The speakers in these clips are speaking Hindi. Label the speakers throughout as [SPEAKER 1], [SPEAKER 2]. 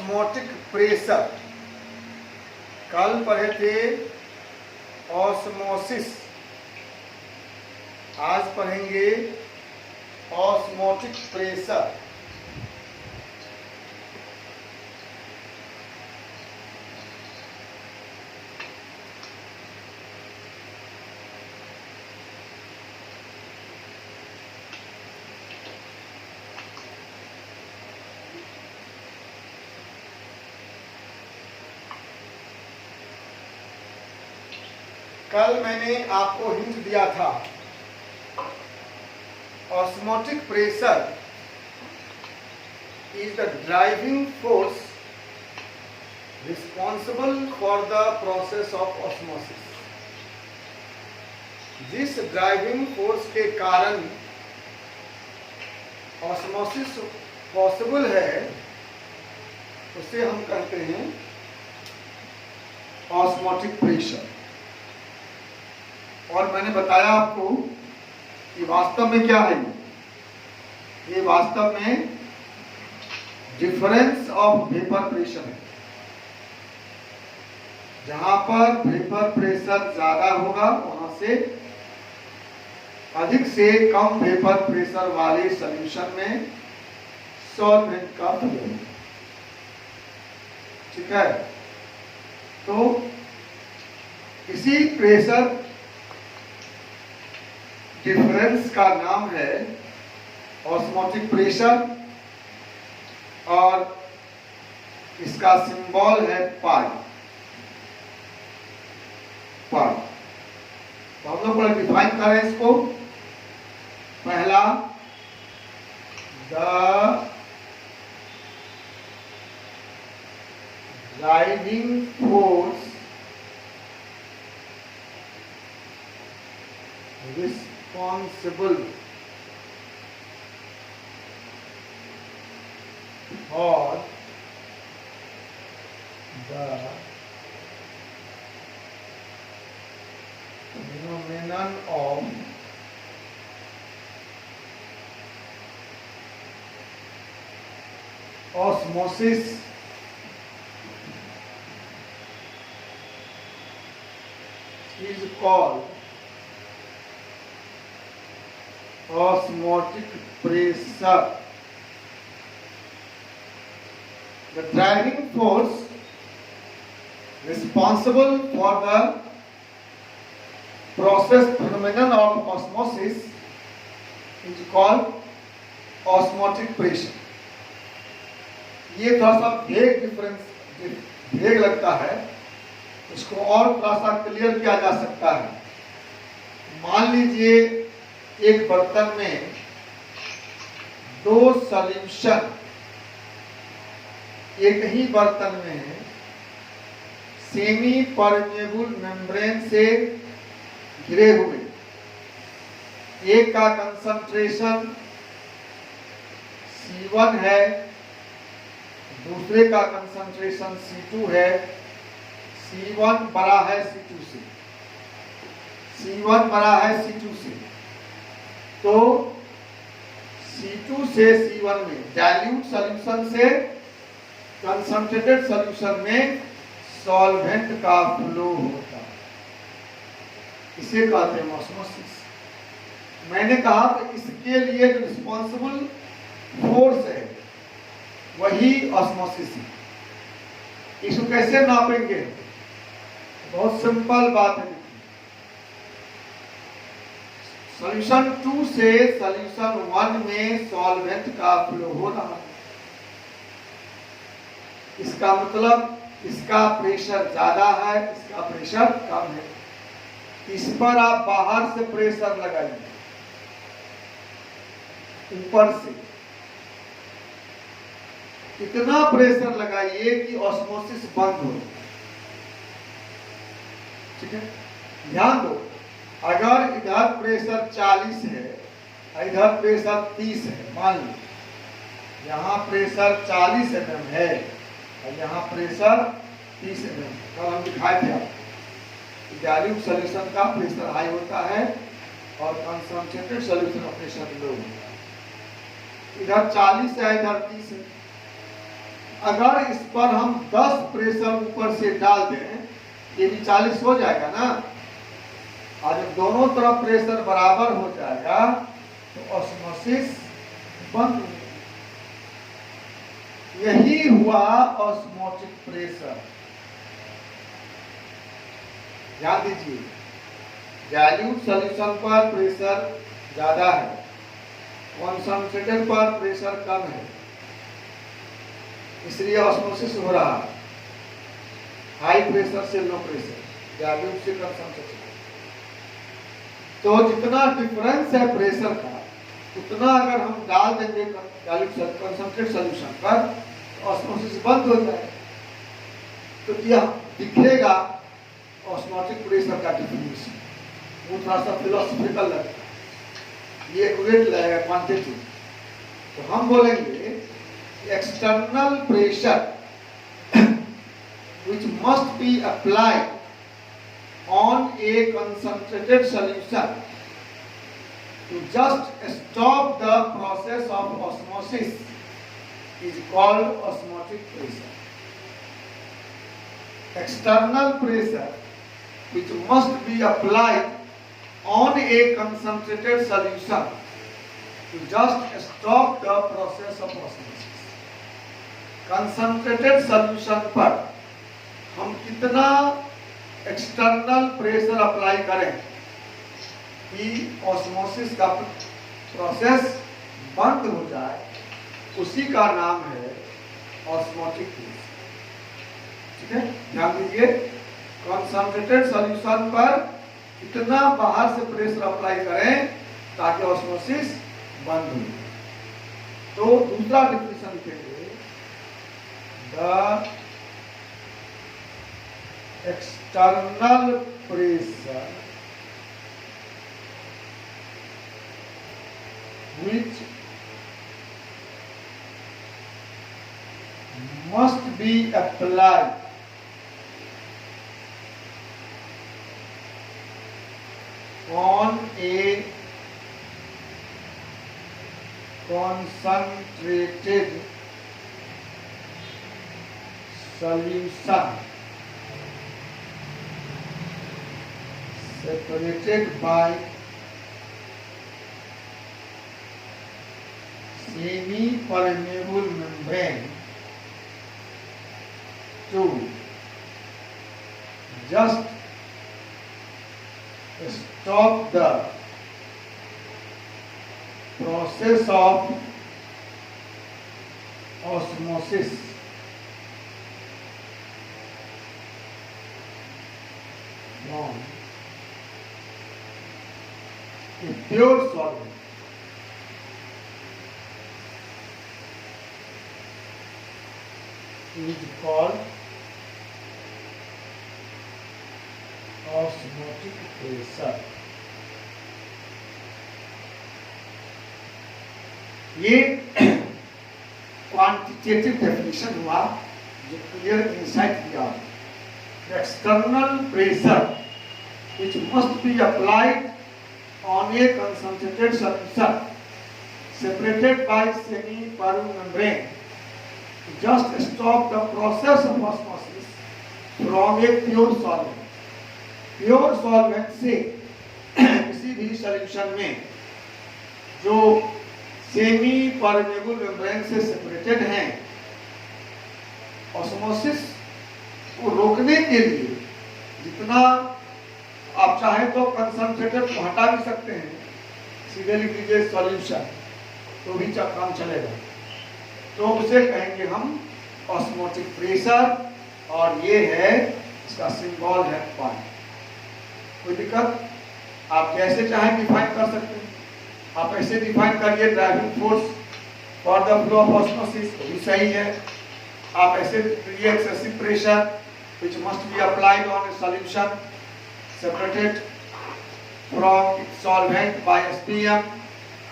[SPEAKER 1] Osmotic pressure. कल पढ़े थे ऑस्मोसिस, आज पढ़ेंगे ऑस्मोटिक प्रेशर। कल मैंने आपको हिंट दिया था, osmotic pressure is the driving force responsible for the process of osmosis। जिस ड्राइविंग फोर्स के कारण ऑस्मोसिस पॉसिबल है उसे हम कहते हैं ऑस्मोटिक प्रेशर। और मैंने बताया आपको कि वास्तव में क्या है, ये वास्तव में डिफरेंस ऑफ वेपर प्रेशर है। जहां पर वेपर प्रेशर ज्यादा होगा वहां से अधिक से कम वेपर प्रेशर वाले सॉल्यूशन में सॉल्वेंट का प्रयोग, ठीक है। तो इसी प्रेशर डिफरेंस का नाम है ऑस्मोटिक प्रेशर और इसका सिंबल है पाई। पाई तो हम लोग डिफाइन करें इसको। पहला, the driving force responsible for the phenomenon of osmosis is called osmotic pressure। The driving force responsible for the process phenomenon of osmosis is called osmotic pressure। ये थोड़ा सा भेग लगता है, इसको और थोड़ा सा क्लियर किया जा सकता है। मान लीजिए एक बर्तन में दो सॉल्यूशन एक ही बर्तन में सेमी परमेबल मेम्ब्रेन से घिरे हुए, एक का कंसंट्रेशन C1 है, दूसरे का कंसंट्रेशन C2 है। C1 बड़ा है C2 से, C1 बड़ा है C2 से। तो C2 से C1 में डाइल्यूट सॉल्यूशन से कंसंट्रेटेड सॉल्यूशन में सॉल्वेंट का फ्लो होता है, इसे कहते हैं ऑस्मोसिस। मैंने कहा कि इसके लिए जो रिस्पॉन्सिबल फोर्स है वही ऑस्मोसिस है। इसको कैसे नापेंगे? बहुत सिंपल बात है। सॉल्यूशन 2 से सॉल्यूशन 1 में सॉल्वेंट का फ्लो हो रहा है, इसका मतलब इसका प्रेशर ज्यादा है, इसका प्रेशर कम है। इस पर आप बाहर से प्रेशर लगाइए, ऊपर से इतना प्रेशर लगाइए कि ऑस्मोसिस बंद हो, ठीक है। ध्यान दो, अगर इधर प्रेशर 40 है, इधर प्रेशर 30 है, मान लो यहाँ प्रेशर 40 mm है और यहाँ प्रेशर 30 mm। कल हम दिखाए थे आपको, डाइल्यूट सॉल्यूशन का प्रेशर हाई होता है और कंसंट्रेटेड सॉल्यूशन का प्रेशर लो होता है। इधर 40 है, इधर 30 है। अगर इस पर हम 10 प्रेशर ऊपर से डाल दें, ये भी 40 हो जाएगा ना। और जब दोनों तरफ प्रेशर बराबर हो जाएगा तो ऑस्मोसिस बंद हो जाएगा। यही हुआ ऑस्मोटिक प्रेशर। ध्यान दीजिए, डाइल्यूट सॉल्यूशन पर प्रेशर ज्यादा है, कॉन्संट्रेटेड पर प्रेशर कम है, इसलिए ऑस्मोसिस हो रहा है। हाई प्रेशर से लो प्रेशर, डाइल्यूट से कंसंट्रेटेड। तो जितना डिफरेंस है प्रेशर का, उतना अगर हम डाल देंगे कंसंट्रेट सॉल्यूशन पर, तो ऑस्मोसिस बंद हो जाएगा। तो यह दिखेगा ऑस्मोटिक प्रेशर का डिफिनेशन। वो थोड़ा सा फिलोसफिकल लगता है, ये एक्यूरेट लगेगा क्वांटिटी। तो हम बोलेंगे external pressure which must be applied on a concentrated solution to just stop the process of osmosis is called osmotic pressure. External pressure which must be applied on a concentrated solution to just stop the process of osmosis. Concentrated solution पर हम कितना एक्सटर्नल प्रेशर अप्लाई करें कि ऑस्मोसिस का प्रोसेस बंद हो जाए, उसी का नाम है ऑस्मोटिक प्रेशर। ठीक है, ध्यान दीजिए, कॉन्संट्रेटेड सॉल्यूशन पर कितना बाहर से प्रेशर अप्लाई करें ताकि ऑस्मोसिस बंद हो जाए। तो दूसरा डिफिनेशन लिखेंगे, the external pressure which must be applied on a concentrated solution separated by semi-permeable membrane to just stop the process of osmosis. From a pure solvent is called osmotic pressure. ये क्वांटिटेटिव डेफिनेशन हुआ जो क्लियर इंसाइट दिया। External pressure which must be applied on a concentrated solution separated by semi-permeable membrane to just stop the process of osmosis from a pure solvent. Pure solvent से किसी भी solution में जो semi-permeable membrane से separated हैं, osmosis को रोकने के लिए जितना आप चाहे तो कंसंट्रेटेड को हटा भी सकते हैं, सीधे लिख दीजिए सॉल्यूशन, तो भी काम चलेगा। तो उसे कहेंगे हम ऑस्मोटिक प्रेशर, और ये है इसका सिंबल है पाई। कोई दिक्कत? आप जैसे चाहे डिफाइन कर सकते हैं। आप ऐसे डिफाइन करिए driving force for the flow of osmosis, वो भी सही है। आप ऐसे करिए excessive pressure which must be applied on a solution separated from its solvent by SPM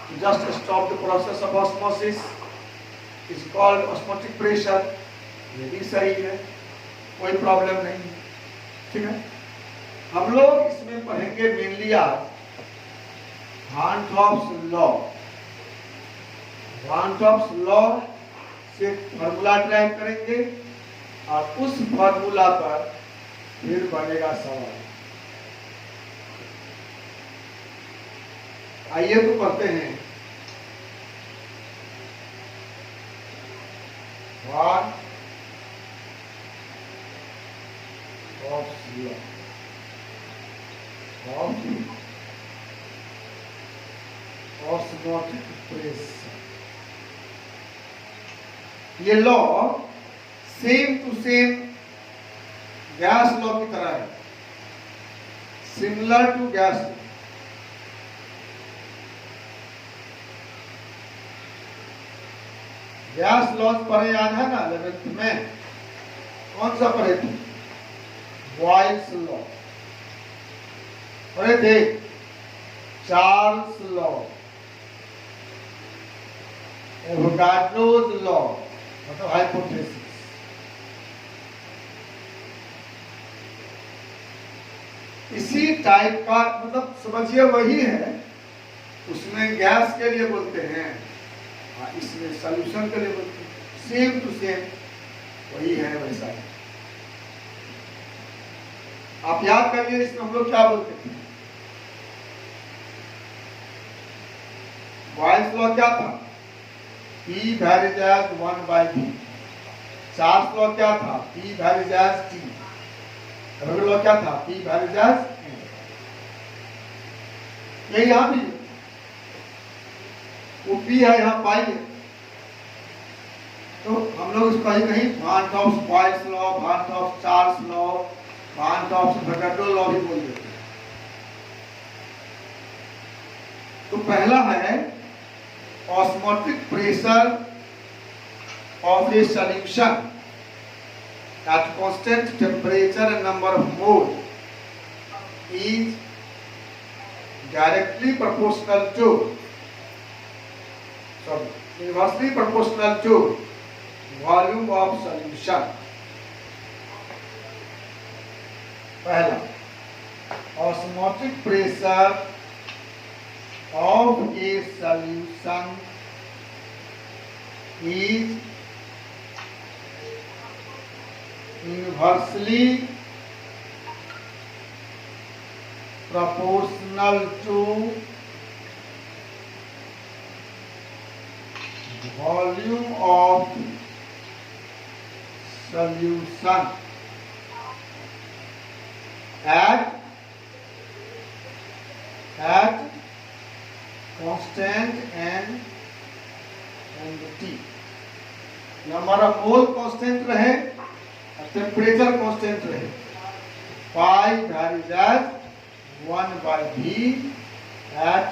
[SPEAKER 1] to just stop the process of osmosis is called osmotic pressure. ये भी सही है, कोई प्रॉब्लम नहीं। ठीक है, हम लोग इसमें पढ़ेंगे मेनली आज Van Tropp's law से फॉर्मूला ड्राइव करेंगे और उस फॉर्मूला पर फिर बनेगा सवाल। आइए तो पढ़ते हैं। What osmotic pressure। ये law same to same gas law की तरह है, similar to gas. Gas laws पढ़े याद है ना 11th में? कौन सा पढ़े थे? बॉयल्स लॉ पढ़े थे, चार्ल्स लॉ, एवोगाड्रोज लॉ मतलब हाइपोथेसिस। इसी टाइप का मतलब समझिए वही है, उसमें गैस के लिए बोलते हैं, इसमें सॉल्यूशन के लिए बोलते हैं, सेम टू सेम वही है, वैसा है। आप याद करिए इसमें हम लोग क्या बोलते थे? बॉयल्स लॉ क्या था? P varies as 1/V। Charles law क्या था? P varies as T। Avogadro law क्या था? P varies as N। ये यहां भी वो P है, यहां पाएंगे तो हम लोग इसको कहीं कहीं भान टॉप्स बॉयल्स लॉ, भान टॉप्स चार्ल्स लॉ, भान टॉप्स एवोगाड्रो लॉ भी बोल देते हैं। तो पहला है osmotic pressure of a solution at constant temperature and number of moles is directly proportional to, inversely proportional to volume of solution। पहला, osmotic pressure of a solution is inversely proportional to volume of solution at constant n and T। Number of mole constant रहे और टेम्परेचर कांस्टेंट रहे। पाई varies as 1/V at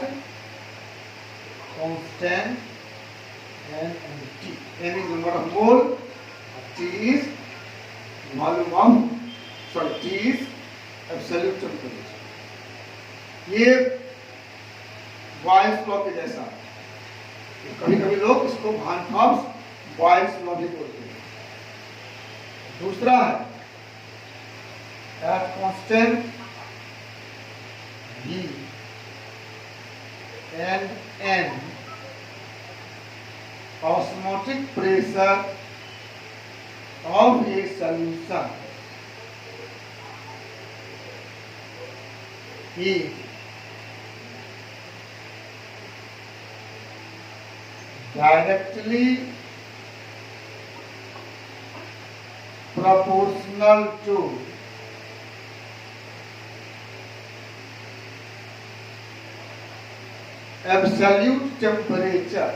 [SPEAKER 1] constant n and T। n is number of mole, T is volume of, T is absolute temperature। ये बॉयल्स लॉ के जैसा, कभी कभी लोग इसको भान टॉप्स बॉयल्स लॉ भी बोलते हैं। दूसरा है eight constant V and N osmotic pressure of a solution is directly proportional to absolute temperature।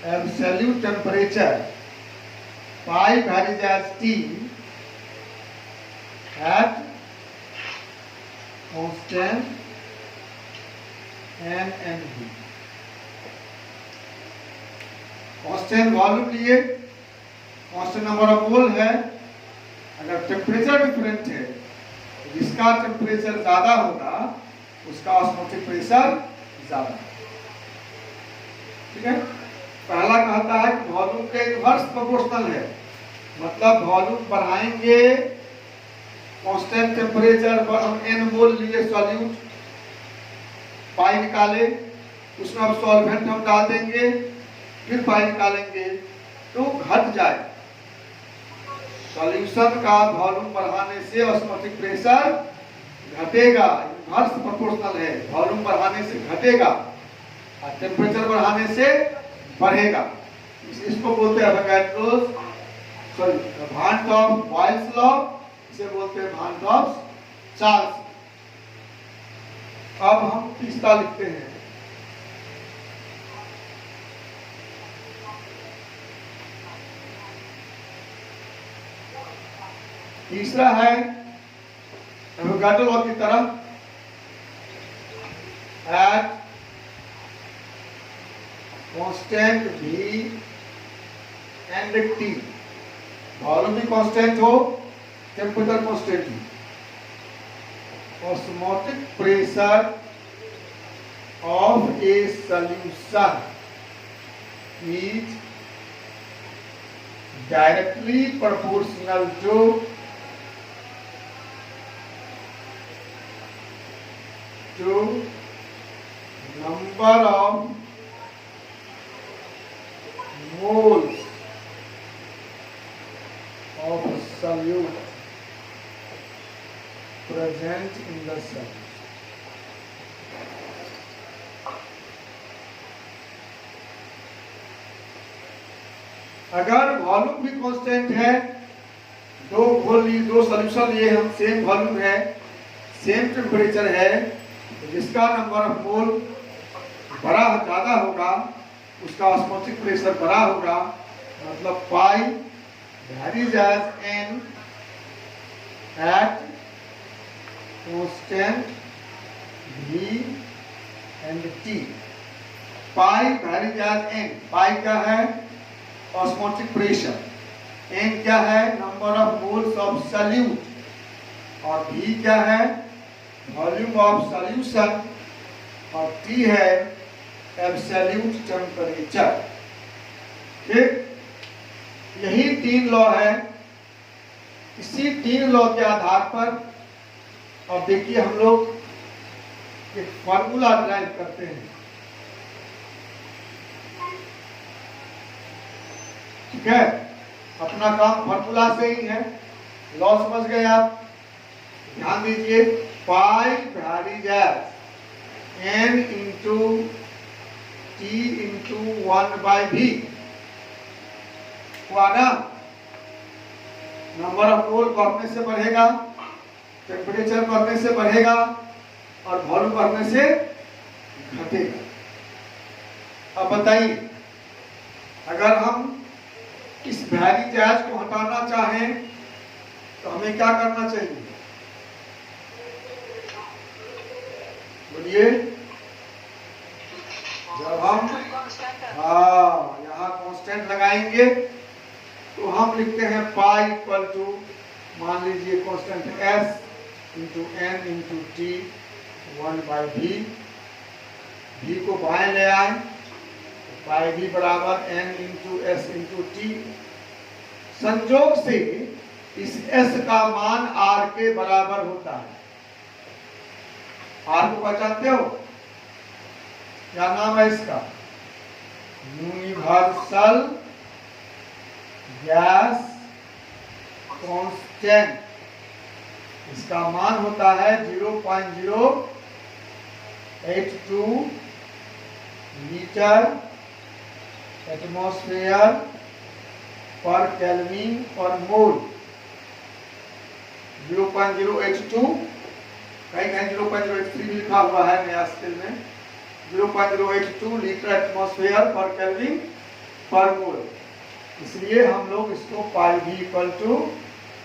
[SPEAKER 1] Absolute temperature pi varies as T at constant n and V। Constant volume लिए, कांस्टेंट नंबर ऑफ मोल है। अगर टेम्परेचर डिफरेंट है तो जिसका टेम्परेचर ज्यादा होगा उसका ऑस्मोटिक प्रेशर ज्यादा। ठीक है, पहला कहता है कि वॉल्यूम के इनवर्स प्रोपोर्शनल है, मतलब वॉल्यूम बढ़ाएंगे, कांस्टेंट टेम्परेचर पर हम n मोल लिए सॉल्यूट, पाई निकाले उसमें अब सॉल्वेंट हम डाल देंगे, फिर पाई निकालेंगे तो घट जाए। सॉल्यूशन का वॉल्यूम बढ़ाने से ऑस्मोटिक प्रेशर घटेगा, इनवर्स प्रोपोर्शनल है, वॉल्यूम बढ़ाने से घटेगा और टेम्परेचर बढ़ाने से बढ़ेगा। इसको बोलते हैं भांट ऑफ बॉयल्स लॉ, इसे बोलते हैं भांट ऑफ चार्ल्स। अब हम तीसरा लिखते हैं। तीसरा है एवोगाड्रो लॉ की तरह, eight constant V and T, volume भी कांस्टेंट हो, टेम्परेचर कांस्टेंट हो, osmotic pressure of A solution is directly proportional to number of moles of solute present in the solution. अगर वॉल्यूम भी कांस्टेंट है, दो सॉल्यूशन लिए हम, सेम वॉल्यूम है, सेम टेम्परेचर है, जिसका नंबर ऑफ मोल बड़ा ज्यादा होगा उसका ऑस्मोटिक प्रेशर बड़ा होगा, मतलब pi varies as n at constant V and T। Pi varies as n, pi क्या है? ऑस्मोटिक प्रेशर, एन क्या है? Number of moles of solute, और V क्या है? वॉल्यूम ऑफ सॉल्यूशन, और T है एब्सोल्यूट टेम्परेचर। ठीक, यही तीन लॉ है। इसी तीन लॉ के आधार पर अब देखिए हम लोग एक फॉर्मूला ड्राइव करते हैं। ठीक है, अपना काम फॉर्मूला से ही है। लॉ समझ गए आप? ध्यान दीजिए, pi varies as n into T into 1/v हुआ ना। नंबर ऑफ मोल बढ़ने से बढ़ेगा, टेम्परेचर बढ़ने से बढ़ेगा, और वॉल्यूम बढ़ने से घटेगा। अब बताइए, अगर हम इस वैरीज एज को हटाना चाहें तो हमें क्या करना चाहिए? बोलिए। जब हम यहाँ कांस्टेंट लगाएंगे तो हम लिखते हैं पाई इक्वल टू, मान लीजिए constant S into n into T 1/v। v को बाएं ले आए, पाई v बराबर n into S into T. संयोग से इस S का मान R के बराबर होता है। R को पहचानते हो? क्या नाम है इसका? Universal gas constant. इसका मान होता है 0.082 लीटर एटमॉस्फेयर पर केल्विन पर मोल। 0.082, कहीं 0.083 भी लिखा हुआ है नया स्केल में। 0.082 लीटर एटमॉस्फेयर पर केल्विन पर मोल। इसलिए हम लोग इसको पाई v इक्वल टू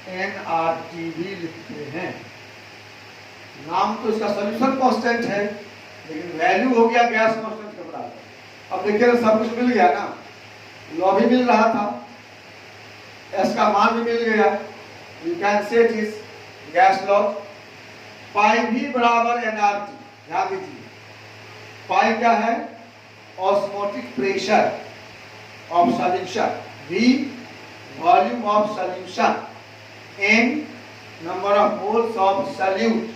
[SPEAKER 1] nRT भी लिखते हैं। नाम तो इसका सॉल्यूशन कांस्टेंट है, लेकिन वैल्यू हो गया गैस कांस्टेंट के बराबर। अब देखिए ना, सब कुछ मिल गया ना, लॉ भी मिल रहा था, S का मान भी मिल गया। You can say it is gas law. Pi v बराबर nRT। ध्यान दीजिए, पाई क्या है? Osmotic pressure of solution, v volume of solution, n number of moles of solute,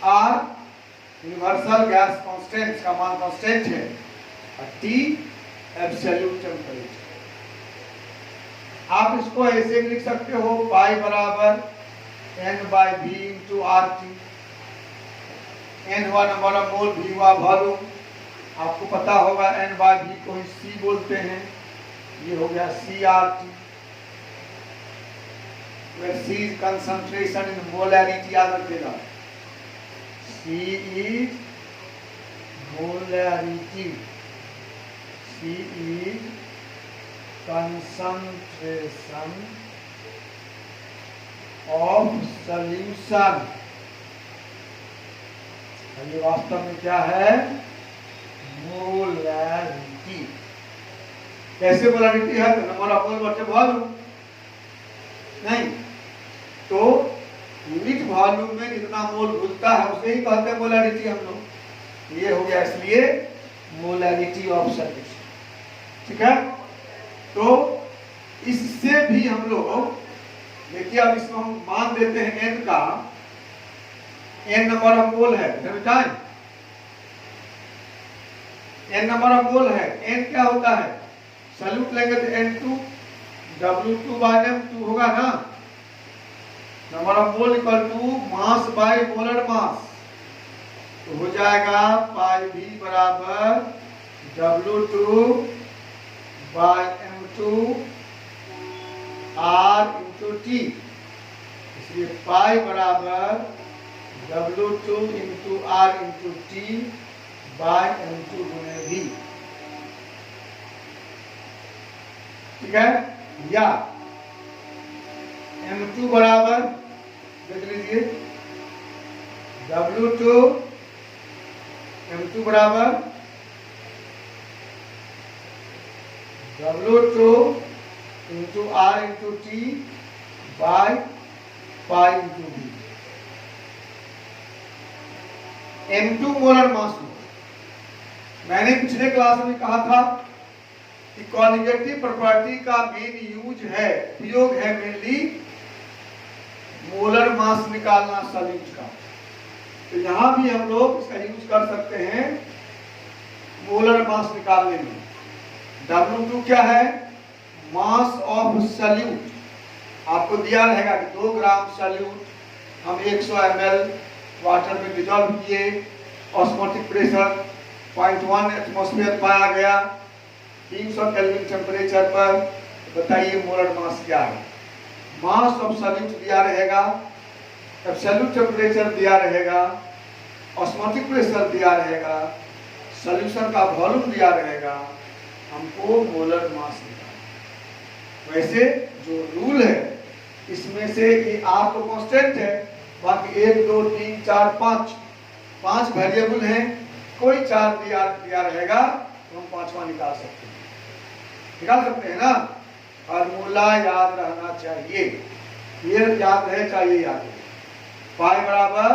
[SPEAKER 1] r universal gas constant का मान कांस्टेंट है और T एब्सोल्यूट टेम्परेचर। आप इसको ऐसे भी लिख सकते हो पाई बराबर N/V इंटू RT। N हुआ नंबर ऑफ मोल, V हुआ वॉल्यूम। आपको पता होगा N/V को ही C बोलते हैं, ये हो गया CRT। where C is concentration in molarity, याद रखिएगा C is molarity, C is concentration of solution। ये वास्तव में क्या है? मोलैरिटी। कैसे मोलैरिटी है? नंबर ऑफ मोल बटे वॉल्यूम नहीं, तो यूनिट वॉल्यूम में जितना मोल घुलता है उसे ही कहते हैं मोलैरिटी हम लोग। ये हो गया इसलिए मोलैरिटी ऑफ सॉल्यूशन। ठीक है, तो इससे भी हम लोग देखिए, अब इसमें हम मान देते हैं n का, n नंबर ऑफ मोल है, टाइम n नंबर ऑफ मोल है। n क्या होता है? सॉल्यूट लेंगे तो N2 W2/M2 होगा ना। Number of mole equal to mass by molar mass, तो हो जाएगा पाई V बराबर W2/M2 R इंटू T। इसलिए पाई बराबर W2 into R into T by M2 गुणे V। ठीक है, या M2 बराबर देख लीजिए W2 M2 बराबर W2 into R into T by pi into V। M2 molar mass. मैंने पिछले क्लास में कहा था कि कॉन्जुगेटिव प्रॉपर्टी का मेन यूज है, उपयोग है मेनली मोलर मास निकालना सॉल्यूट का। तो यहां भी हम लोग इसका यूज कर सकते हैं मोलर मास निकालने में। W2 क्या है? Mass of solute. आपको दिया रहेगा कि 2 ग्राम सॉल्यूट हम 100 ml वाटर में डिजॉल्व किए, ऑस्मोटिक प्रेशर 0.1 एटमॉस्फेयर पाया गया, 300 केल्विन टेम्परेचर पर। बताइए मोलर मास क्या है? मास ऑफ सॉल्यूट दिया रहेगा, एब्सोल्यूट टेम्परेचर दिया रहेगा, ऑस्मोटिक प्रेशर दिया रहेगा, सॉल्यूशन का वॉल्यूम दिया रहेगा, हमको मोलर मास निकालना। वैसे जो रूल है इसमें से ये R तो कांस्टेंट है, बाकी 1 2 3 4 5 वेरिएबल हैं, कोई 4 दिया रहेगा तो हम 5वां निकाल सकते हैं ना। फार्मूला याद रहना चाहिए, ये याद रहे, चाहिए याद रहे। पाई बराबर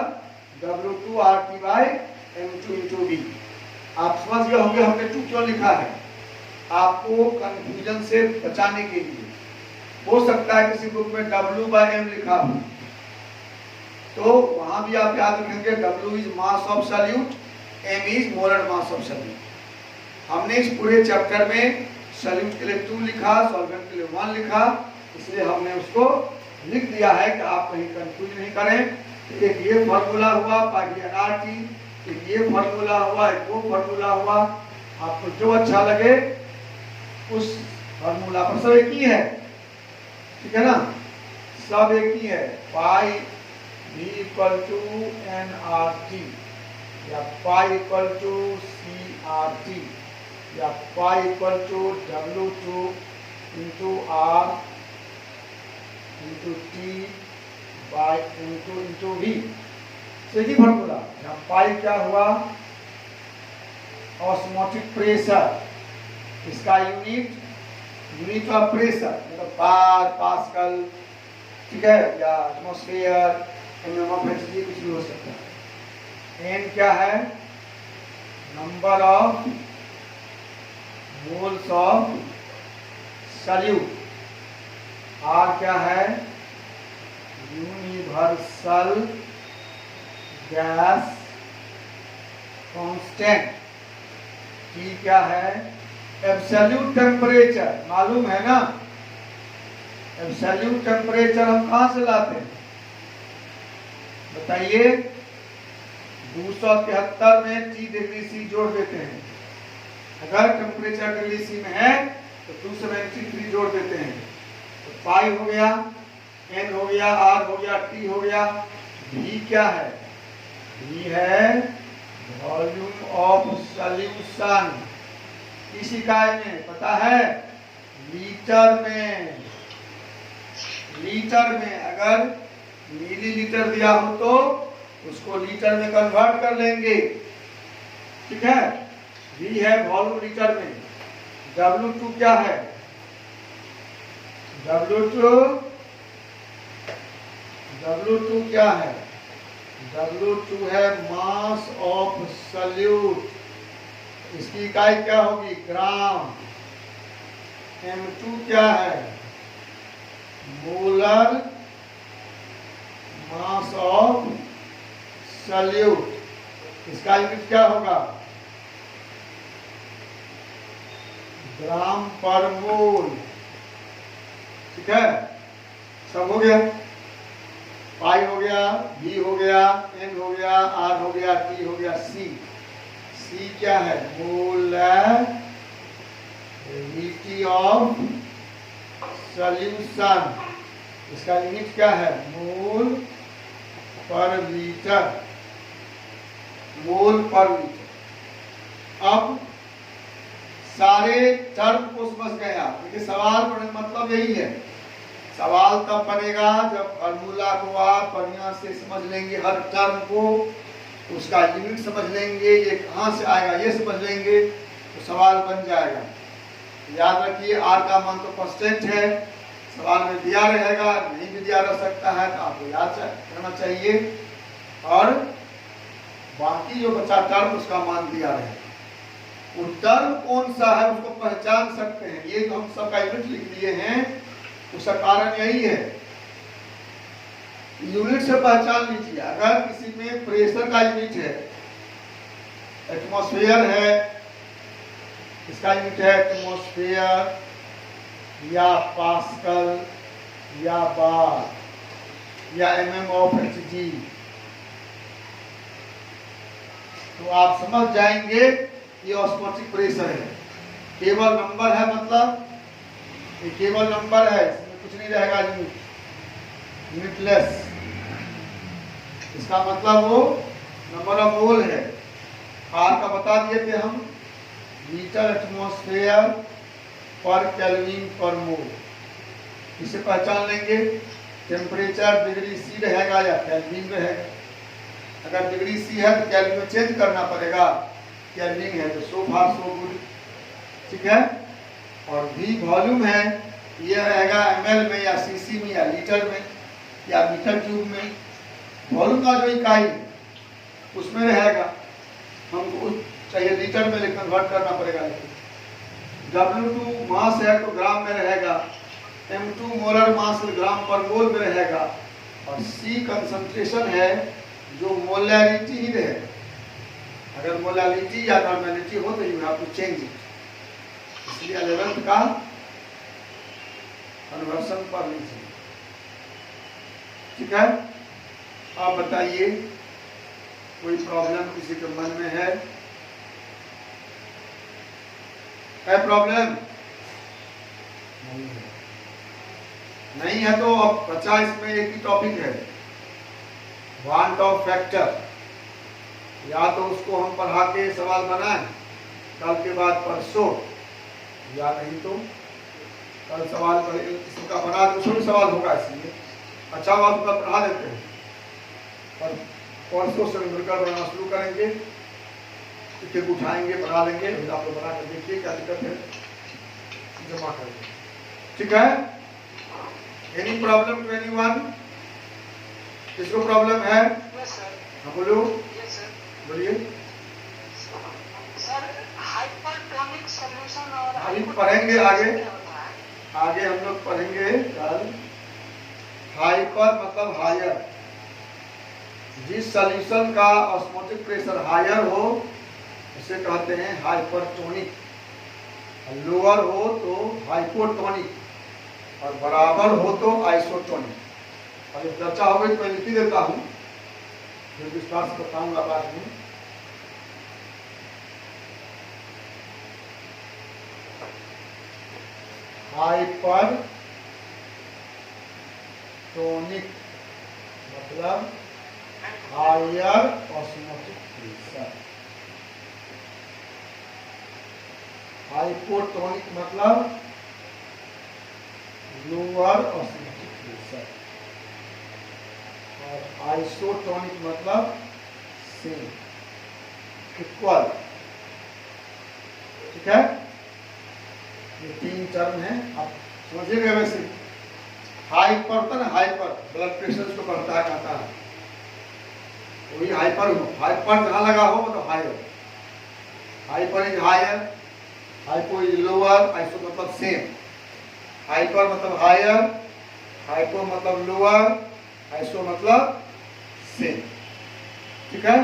[SPEAKER 1] W2 RT bye M2 into V। आप समझ गए होंगे हमने 2 क्यों लिखा है, आपको कंफ्यूजन से बचाने के लिए। हो सकता है किसी बुक में W/M लिखा हो, तो वहां भी आप याद रखेंगे W is mass of solute, M is molar mass of solute. हमने इस पूरे चैप्टर में सॉल्यूट के लिए 2 लिखा, सॉल्वेंट के लिए 1 लिखा, इसलिए हमने उसको लिख दिया है कि आप कहीं कंफ्यूज नहीं करें। एक ये फॉर्मूला हुआ पाई RT, एक ये फॉर्मूला हुआ, एक वो फॉर्मूला हुआ। आपको जो अच्छा लगे उस फॉर्मूला पर, सब एक ही है, ठीक है ना, सब एक ही है। Pi V equal to NRT या पाई इक्वल टू CRT या pi equal to W2 into R into T by M2 into V। सही फॉर्मूला। यहाँ पाई क्या हुआ? ऑस्मोटिक प्रेशर, इसका यूनिट ऑफ प्रेशर मतलब बार, पास्कल, ठीक है, या एटमॉस्फेयर, कुछ भी हो सकता है। N क्या है? Number of moles of solute. R क्या है? Universal gas constant. T क्या है? एब्सोल्यूट टेम्परेचर, मालूम है ना? एब्सोल्यूट टेम्परेचर हम कहां से लाते हैं बताइए? 273 में T डिग्री C जोड़ देते हैं। अगर टेम्परेचर डिग्री C में है तो 273 जोड़ देते हैं, तो पाई हो गया, N हो गया, R हो गया, T हो गया। V क्या है? V है वॉल्यूम ऑफ सॉल्यूशन। किस इकाई में पता है? लीटर में। लीटर में अगर मिलीलीटर दिया हो तो उसको लीटर में कन्वर्ट कर लेंगे, ठीक है? V है वॉल्यूम लीटर में। W2 क्या है? W2 क्या है? W2 है मास ऑफ सॉल्यूट। इसकी इकाई क्या होगी? ग्राम। M2 क्या है? Molar mass of solute. इसका यूनिट क्या होगा? ग्राम पर मोल। ठीक है, सब हो गया। पाई हो गया, V हो गया, N हो गया, R हो गया, T हो गया, C। C क्या है? Molarity of solution. इसका यूनिट क्या है? मोल पर लीटर। मोल पर लीटर। अब सारे टर्म को समझ गए आप। देखिए सवाल पढ़ने का मतलब यही है। सवाल तब बनेगा जब फार्मूला को आप बढ़िया से समझ लेंगे, हर टर्म को, उसका यूनिट समझ लेंगे, ये कहाँ से आएगा ये समझ लेंगे, तो सवाल बन जाएगा। याद रखिए R का मान तो कांस्टेंट है, सवाल में दिया रहेगा, नहीं भी दिया रह सकता है, तो आपको याद करना चाहिए। और बाकी जो बचा टर्म उसका मान दिया रहेगा। वो टर्म कौन सा है उसको पहचान सकते हैं। ये तो हम सबका यूनिट लिख दिए हैं, उसका कारण यही है, यूनिट से पहचान लीजिए। अगर किसी में प्रेशर का यूनिट है, एटमॉस्फेयर है, इसका यूनिट है एटमॉस्फेयर या पास्कल या बार या mm ऑफ Hg, तो आप समझ जाएंगे ये ऑस्मोटिक प्रेशर है। केवल नंबर है, मतलब ये केवल नंबर है, इसमें कुछ नहीं रहेगा, यूनिटलेस। इसका मतलब वो नंबर ऑफ मोल है। R का बता दिए थे हम, लीटर एटमॉस्फेयर पर केल्विन पर मोल। इसे पहचान लेंगे। टेम्परेचर डिग्री C रहेगा या केल्विन रहेगा। अगर डिग्री C है तो केल्विन में चेंज करना पड़ेगा, केल्विन है तो सो फार सो गुड, ठीक है। और V वॉल्यूम है, ये रहेगा ml में या cc में या लीटर में या मीटर क्यूब में। वॉल्यूम का जो इकाई उसमें रहेगा, हमको चाहिए लीटर में, लेकिन कन्वर्ट करना पड़ेगा। W2 मास है तो ग्राम में रहेगा, M2 मोलर मास ग्राम पर मोल में रहेगा, और C कंसंट्रेशन है जो मोलैरिटी ही रहेगा। अगर मोलैरिटी या नॉर्मेलिटी हो तो you have to change it. इसलिए 11th का कन्वर्सन पर लीजिए, ठीक है। आप बताइए कोई प्रॉब्लम किसी के मन में है प्रॉब्लम? नहीं है तो अब बचा इसमें एक ही टॉपिक है, वांट ऑफ फैक्टर। या तो उसको हम पढ़ा के सवाल बनाएं कल के बाद परसों, या नहीं तो कल सवाल इसका बना दो, छोटा सवाल होगा इसलिए अच्छा बात का पढ़ा देते हैं, और परसों से मिलकर बनाना शुरू करेंगे, टिक उठाएंगे, पढ़ा लेंगे, आप लोग बना कर देखिए क्या दिक्कत है, जमा करेंगे, ठीक है। Any problem to anyone? किसको प्रॉब्लम है? हाँ बोलो, बोलिए।
[SPEAKER 2] हाइपरटोनिक सॉल्यूशन और
[SPEAKER 1] अभी पढ़ेंगे आगे हम लोग पढ़ेंगे कल। हाइपर मतलब हायर। जिस सॉल्यूशन का ऑस्मोटिक प्रेशर हायर हो इसे कहते हैं हाइपरटोनिक। लोअर हो तो हाइपोटोनिक और बराबर हो तो आइसोटोनिक। और जब चर्चा हो गई तो मैं लिख देता हूँ, फिर विस्तार से बताऊंगा बाद में। हाइपरटोनिक मतलब हायर ऑस्मोटिक प्रेशर। हाइपोटोनिक मतलब लोअर ऑस्मोटिक प्रेशर और आइसोटोनिक मतलब सेम, इक्वल। ठीक है, ये 3 टर्म है, आप समझिएगा। वैसे हाइपर होता है, हाइपर ब्लड प्रेशर को बढ़ता है, कहता है वही हाइपर हो। हाइपर जहां लगा हो मतलब higher. Hyper is higher, hypo is lower, iso मतलब सेम। हाइपर मतलब हायर, हाइपो मतलब लोअर, आइसो मतलब सेम। ठीक है।